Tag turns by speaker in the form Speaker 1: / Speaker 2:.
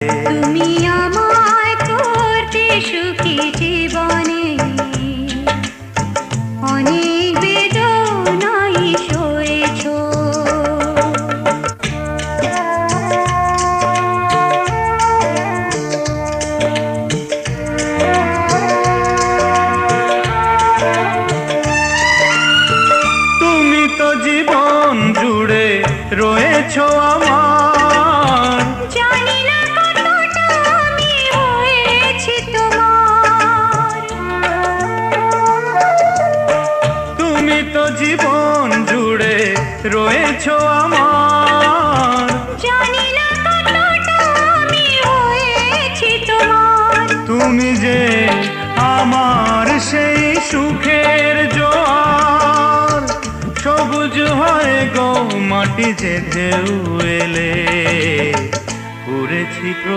Speaker 1: তুমি আমায় করতে সুখী জীবনে অনেক বেদনাই সয়েছো।
Speaker 2: তুমি তো জীবন জুড়ে রয়েছো আমার,
Speaker 1: জানি না কতটা আমি হয়েছি তোমার।
Speaker 2: তুমি তো জীবন জুড়ে রয়েছো আমার,
Speaker 1: জানি না কতটা আমি হয়েছি তোমার।
Speaker 2: তুমি যে আমার সেই সুখের জোয়ার, সবুজ হয় গো মাটি যে ঢেউ এলে, করেছি